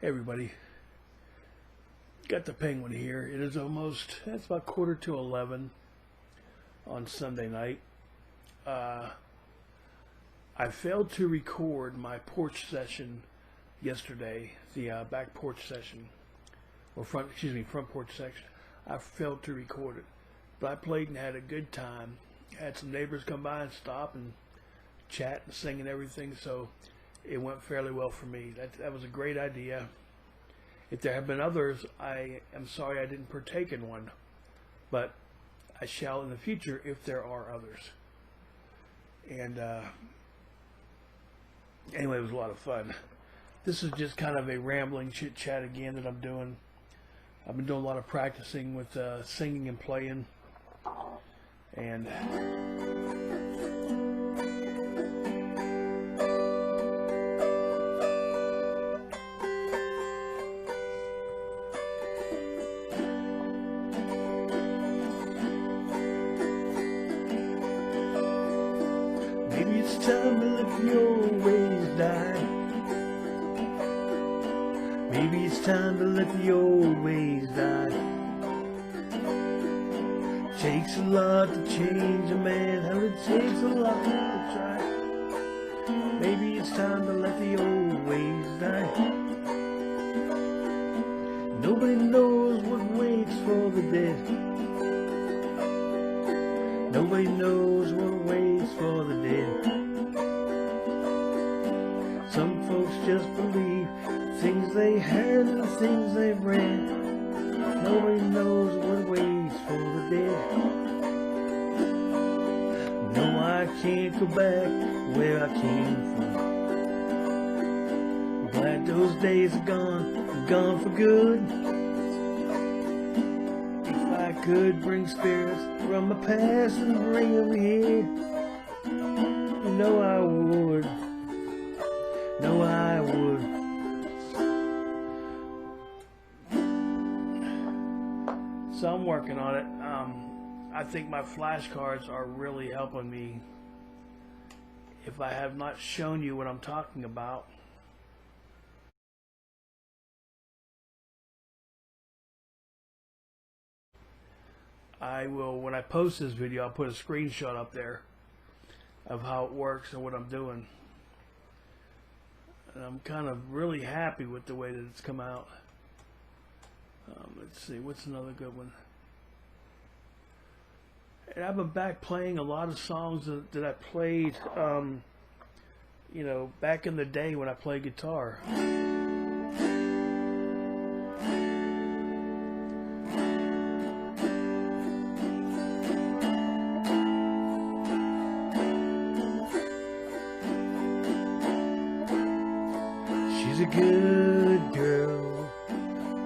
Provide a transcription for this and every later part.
Hey everybody, got the Penguin here. It is it's about 11:15 on Sunday night. I failed to record my porch session yesterday, the back porch session, or front porch section. I failed to record it, but I played and had a good time. Had some neighbors come by and stop and chat and sing and everything, so it went fairly well for me. That was a great idea. If there have been others, I am sorry I didn't partake in one, but I shall in the future if there are others. And anyway, it was a lot of fun. This is just kind of a rambling chit chat again that I'm doing. I've been doing a lot of practicing with singing and playing, and maybe it's time to let your ways die. Maybe it's time to let the old ways die. Takes a lot to change a man, hell, it takes a lot to try. Maybe it's time to let the old ways die. Nobody knows what waits for the dead. Nobody knows what waits for the dead. Some folks just believe things they had and the things they've read. Nobody knows what waits for the dead. No, I can't go back where I came from. I'm glad those days are gone for good. If I could bring spirits from the past and bring them here, you know I would. No, I would. So I'm working on it. I think my flashcards are really helping me. If I have not shown you what I'm talking about, I will, when I post this video, I'll put a screenshot up there of how it works and what I'm doing. And I'm kind of really happy with the way that it's come out. Let's see, what's another good one? And I've been back playing a lot of songs that I played, you know, back in the day when I played guitar. She's a good girl,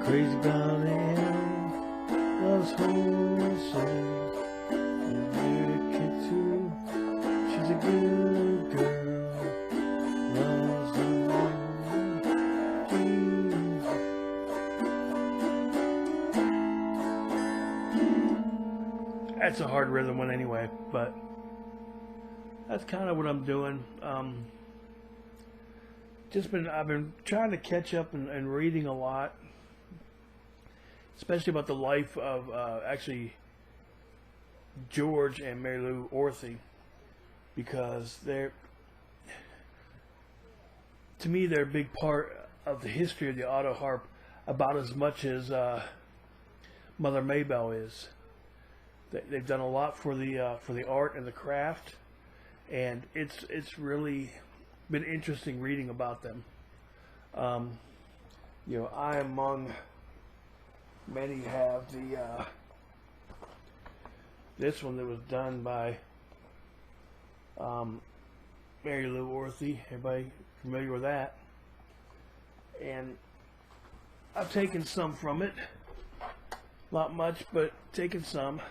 crazy about him, loves horses, and America too. She's a good girl, loves the Lord. That's a hard rhythm one anyway, but that's kind of what I'm doing. I've been trying to catch up and reading a lot, especially about the life of actually George and Mary Lou Orthy, because to me they're a big part of the history of the auto harp, about as much as Mother Maybelle is. They've done a lot for the art and the craft, and it's really been interesting reading about them. You know, I among many have the this one that was done by Mary Lou Orthy. Everybody familiar with that? And I've taken some from it, not much, but taken some.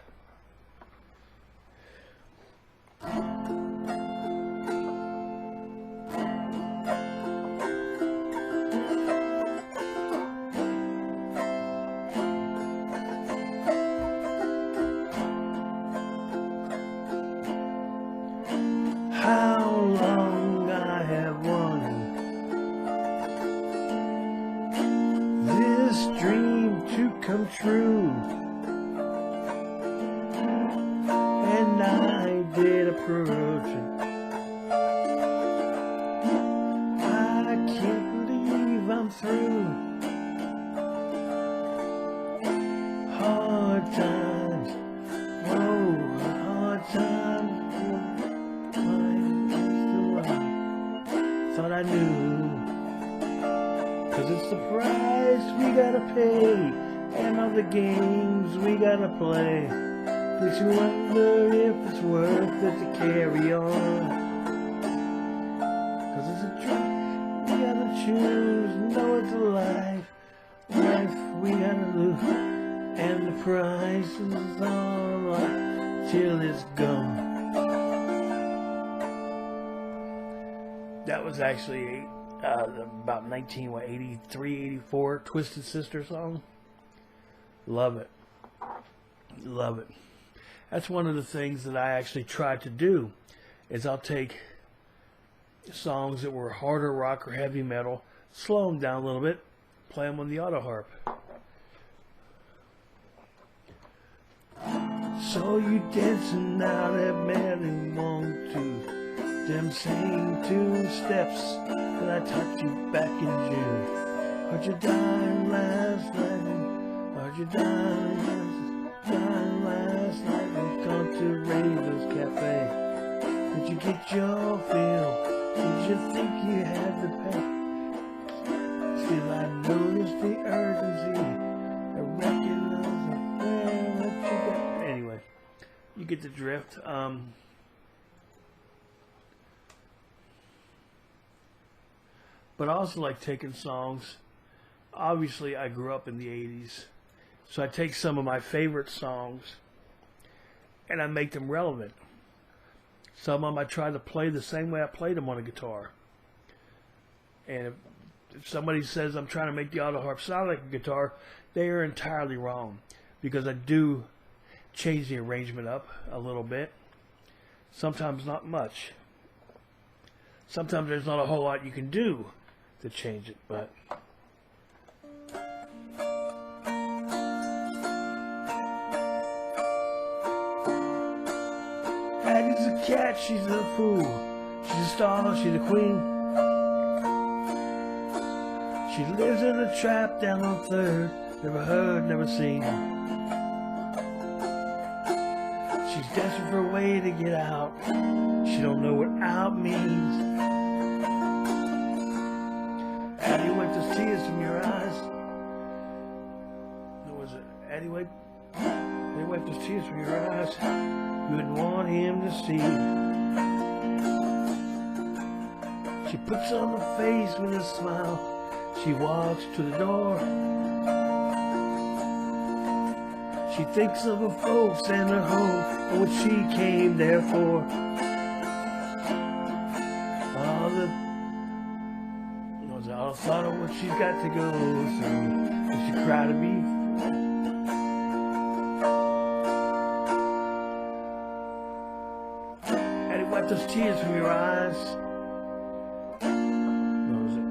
How long I have wanted come true. And I did approach it. I can't believe I'm through. Hard times, oh, hard times. Thought I knew, 'cause it's the price we gotta pay, and all the games we gotta play. Makes you wonder if it's worth it to carry on. 'Cause it's a choice we gotta choose. No, it's a life we gotta lose, and the price is alright till it's gone. That was actually about 1983, 84 Twisted Sister song. Love it. Love it. That's one of the things that I actually try to do, is I'll take songs that were harder rock or heavy metal, slow them down a little bit, play them on the auto harp. So you dancing now that man who want to. Them same two steps that I taught you back in June. Heard you dying last night. Heard you dying last night. We've gone to Raven's Cafe. Did you get your fill? Did you think you had the pay? Still I noticed the urgency. I recognize the that you got. Anyway, you get the drift. But I also like taking songs. Obviously, I grew up in the 80s. So I take some of my favorite songs and I make them relevant. Some of them I try to play the same way I played them on a guitar. And if somebody says I'm trying to make the auto harp sound like a guitar, they are entirely wrong. Because I do change the arrangement up a little bit. Sometimes not much. Sometimes there's not a whole lot you can do to change it, but Aggie's a cat, she's a fool. She's a star, she's a queen. She lives in a trap down on 3rd. Never heard, never seen. She's desperate for a way to get out. She don't know what out means. Addie wiped those tears from your eyes. What was it? Addie wiped those tears from your eyes. You wouldn't want him to see. She puts on a face with a smile. She walks to the door. She thinks of her folks and her home and what she came there for. All the thought of what she's got to go through. And she cried to be free. And he wiped those tears from your eyes. What was it?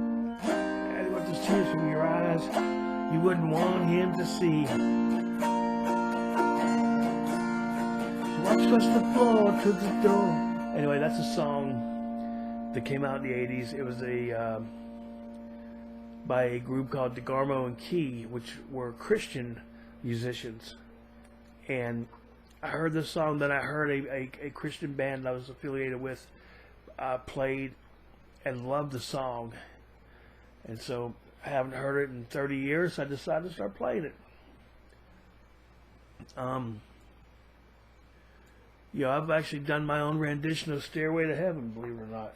And he wiped those tears from your eyes. You wouldn't want him to see. She walks across the floor to the door. Anyway, that's a song that came out in the 80s. It was by a group called DeGarmo and Key, which were Christian musicians. And I heard this song, then I heard a Christian band I was affiliated with played and loved the song. And so I haven't heard it in 30 years, so I decided to start playing it. I've actually done my own rendition of Stairway to Heaven, believe it or not.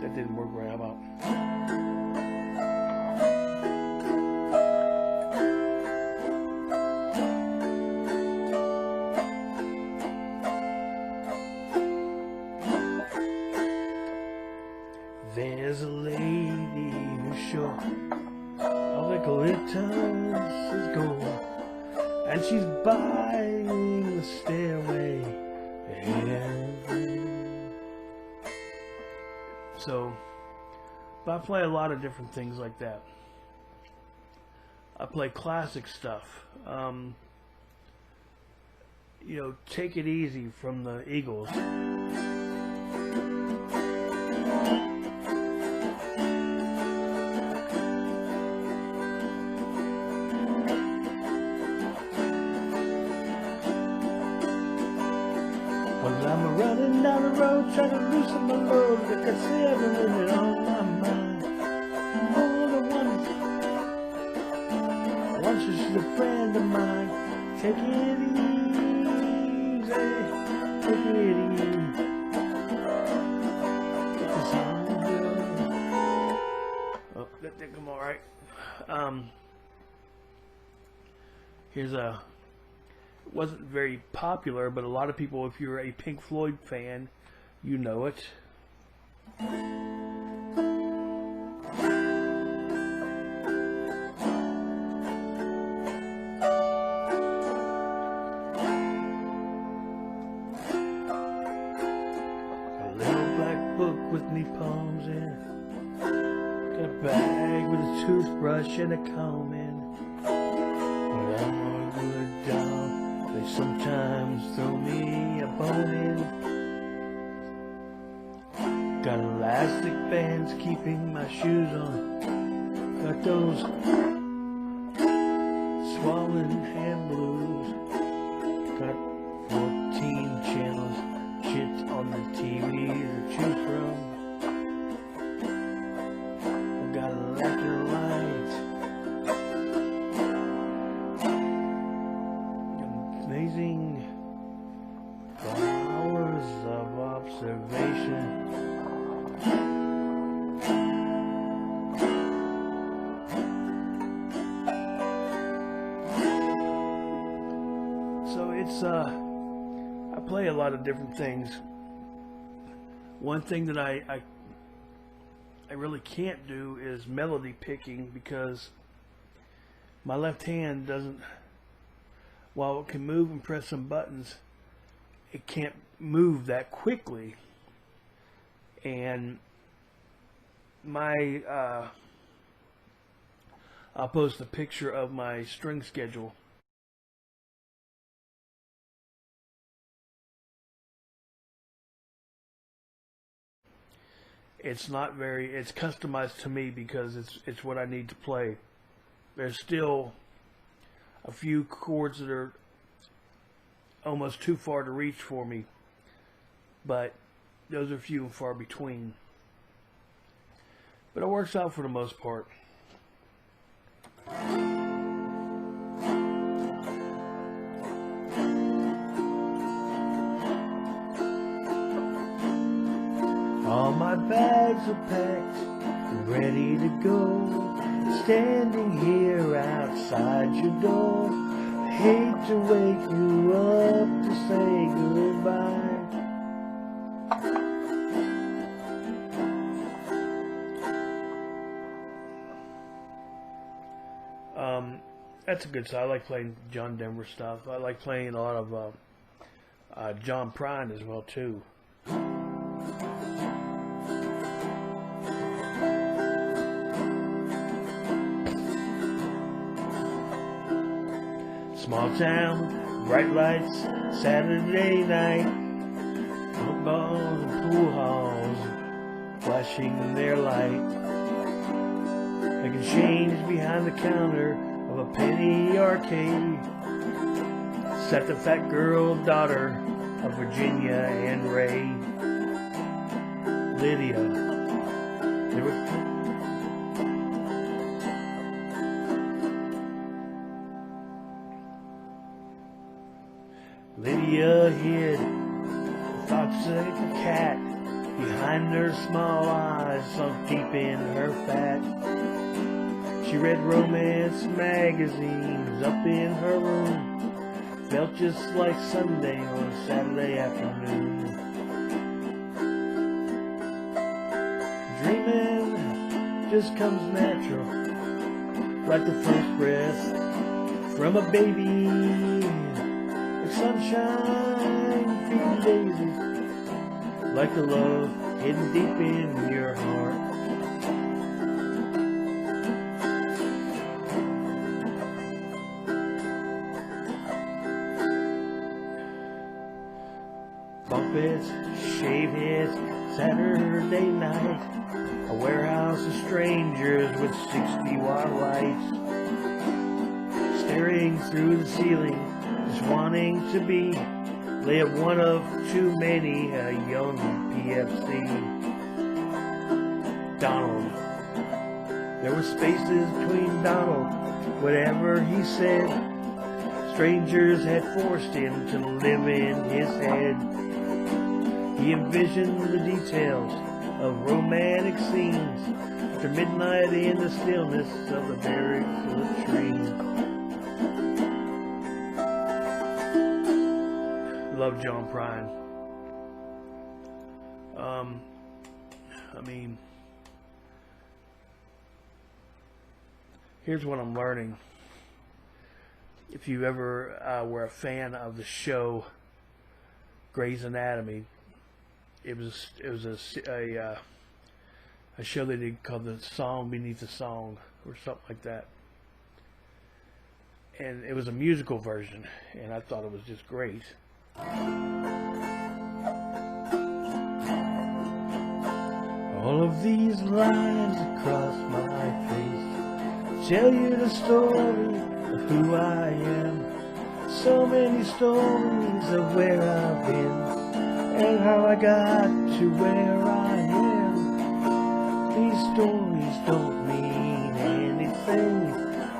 That didn't work right. How about? There's a lady who's sure all the glitters is gold, and she's buying the stairway to heaven. So, but I play a lot of different things like that. I play classic stuff. You know, Take It Easy from the Eagles. Well, I'm running down the road trying to loosen my load. Got that 7 minute on my mind. All the ones, once she's a friend of mine. Take it easy, take it easy. Get this on the road. Oh, that didn't come all right. Here's a. It wasn't very popular, but a lot of people, if you're a Pink Floyd fan, you know it. A little black book with me poems in it. Got a bag with a toothbrush and a comb in it. But I'm a good dog. They sometimes throw me a bone in. Got elastic bands keeping my shoes on. Got those swollen hand blues. Got 14 channels, shit on the TV to choose from. I got electric lights. Amazing hours of observation. So it's I play a lot of different things. One thing that I really can't do is melody picking, because my left hand doesn't, while it can move and press some buttons, it can't move that quickly. And my I'll post a picture of my string schedule. It's not very, it's customized to me because it's what I need to play. There's still a few chords that are almost too far to reach for me, but those are few and far between. But it works out for the most part. All my bags are packed and ready to go. Standing here outside your door. I hate to wake you up to say goodbye. That's a good song. I like playing John Denver stuff. I like playing a lot of John Prine as well too. Small town, bright lights, Saturday night. Footballs and pool halls flashing their light. Making change behind the counter of a penny arcade. Sat the fat girl daughter of Virginia and Ray. Lydia. There were Lydia hid the thoughts of a cat behind her small eyes, sunk deep in her fat. She read romance magazines up in her room. Felt just like Sunday on a Saturday afternoon. Dreaming just comes natural. like the first breath from a baby, like sunshine feeding daisies, like the love hidden deep in your heart. Bump heads, shave heads, Saturday night, a warehouse of strangers with 60-watt lights, staring through the ceiling, just wanting to be live one of too many, a young PFC. Donald. There were spaces between Donald, whatever he said. Strangers had forced him to live in his head. He envisioned the details of romantic scenes after midnight in the stillness of the barracks latrine. Love John Prine. I mean, here's what I'm learning. If you ever were a fan of the show Grey's Anatomy, it was a show they did called The Song Beneath the Song or something like that, and it was a musical version, and I thought it was just great. All of these lines across my face tell you the story of who I am. So many stories of where I've been and how I got to where I am. These stories don't mean anything.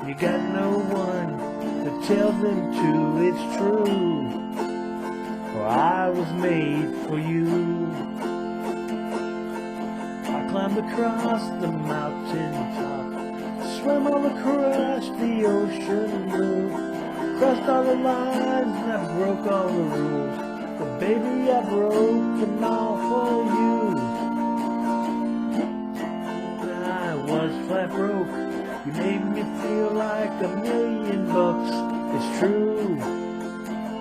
You got no one to tell them to. It's true. For I was made for you. I climbed across the mountain top, swam all across the ocean blue, crossed all the lines and I broke all the rules, but baby I broke them all for you. I was flat broke, you made me feel like $1,000,000. It's true,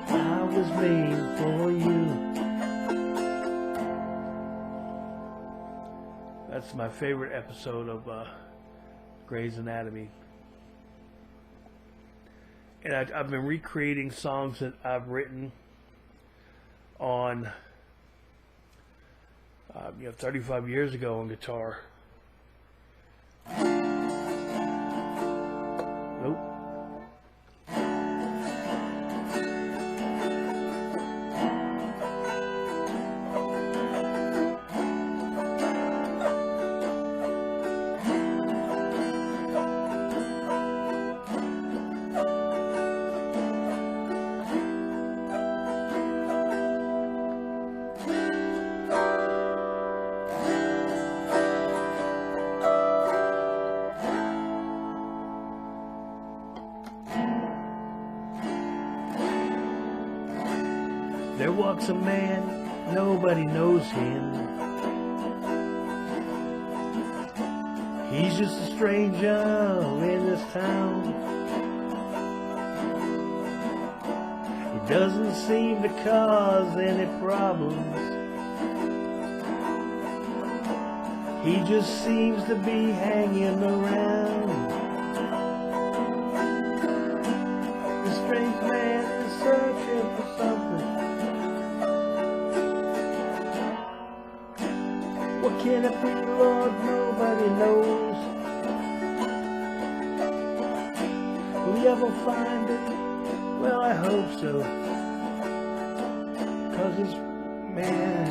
I was made for you. That's my favorite episode of Grey's Anatomy. And I've been recreating songs that I've written on, 35 years ago on guitar. Nope. There walks a man, nobody knows him. He's just a stranger in this town. He doesn't seem to cause any problems. He just seems to be hanging around. The strange man is searching for something. What can it be, Lord? Nobody knows. Will he ever find it? Well, I hope so. 'Cause this man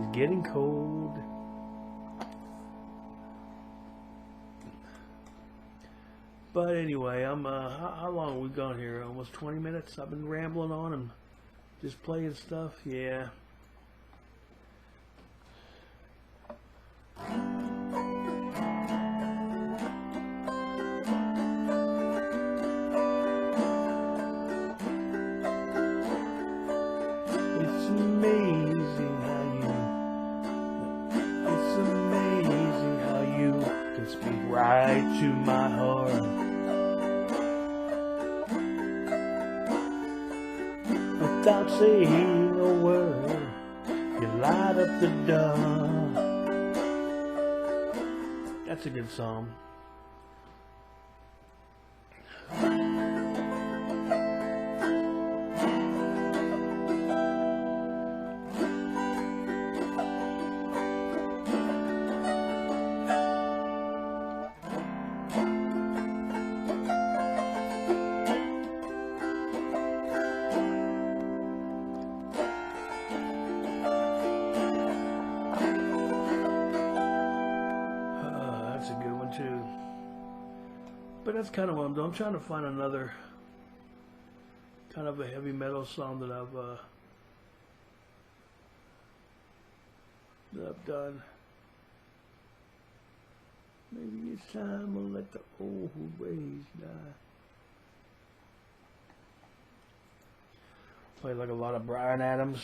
is getting cold. But anyway, how long have we gone here? Almost 20 minutes? I've been rambling on and just playing stuff, yeah. It's amazing how you, it's amazing to my heart. Without saying a word, you light up the dark. That's a good song. That's a good one too. But that's kind of what I'm doing. I'm trying to find another kind of a heavy metal song that I've done. Maybe it's time to let the old ways die. Play like a lot of Bryan Adams.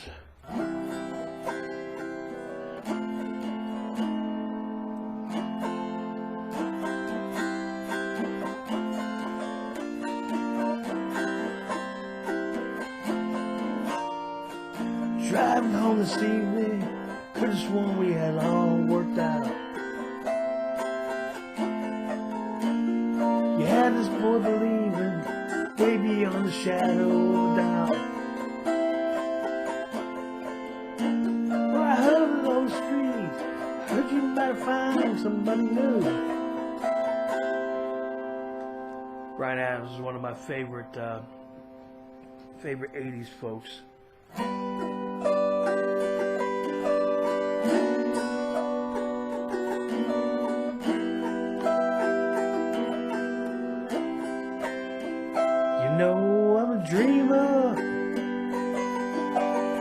Driving home this evening, could've sworn we had all worked out. You had this boy believing, way beyond the shadow of a doubt. Well, I heard of those streets, heard you might find somebody new. Bryan Adams is one of my favorite 80s folks. You know I'm a dreamer,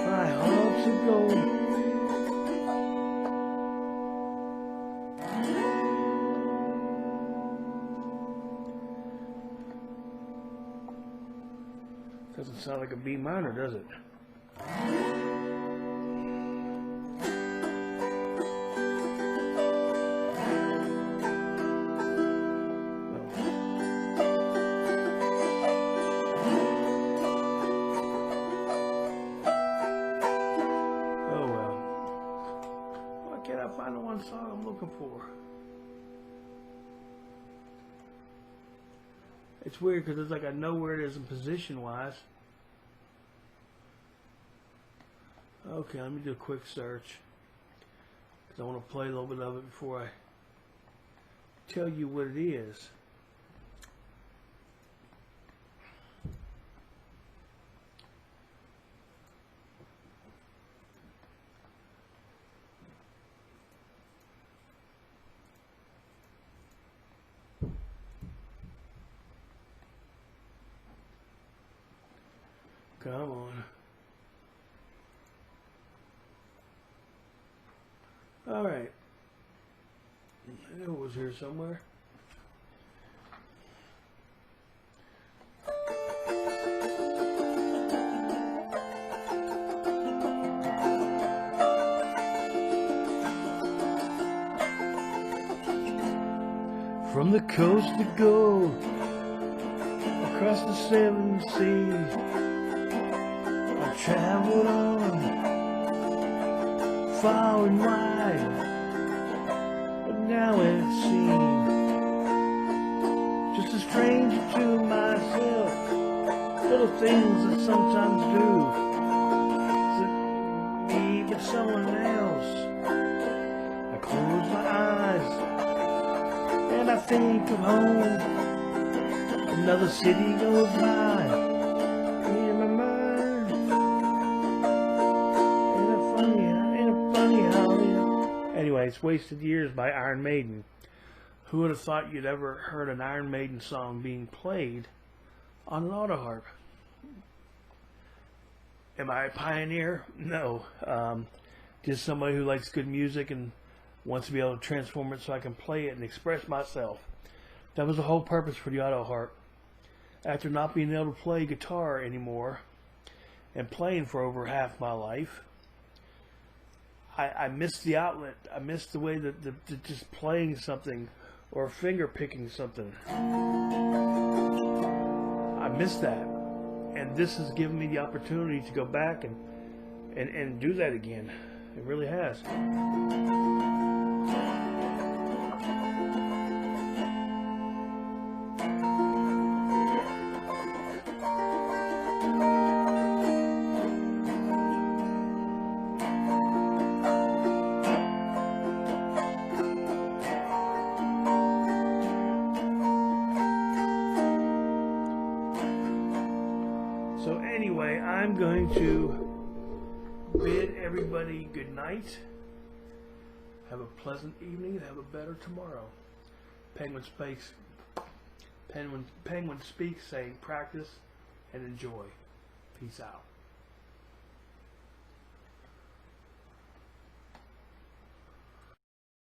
my heart's of gold. Doesn't sound like a B minor, does it? Find the one song I'm looking for. It's weird because it's like I know where it is in position wise. Okay, let me do a quick search because I want to play a little bit of it before I tell you what it is. Come on. All right. I knew it was here somewhere. From the coast to go, across the 7 seas, I've traveled on, far and wide, but now it seems just a stranger to myself. Little things I sometimes do, isn't me but someone else. I close my eyes and I think of home. Another city goes by in my mind. Ain't it funny how Anyways, Wasted Years by Iron Maiden. Who would have thought you'd ever heard an Iron Maiden song being played on an auto harp? Am I a pioneer? No. Just somebody who likes good music and wants to be able to transform it so I can play it and express myself. That was the whole purpose for the auto harp. After not being able to play guitar anymore and playing for over half my life, I missed the outlet. I missed the way that just playing something or finger picking something. I miss that, and this has given me the opportunity to go back and do that again. It really has. So anyway, I'm going to bid everybody good night. Have a pleasant evening and have a better tomorrow. Penguin Speaks saying practice and enjoy. Peace out.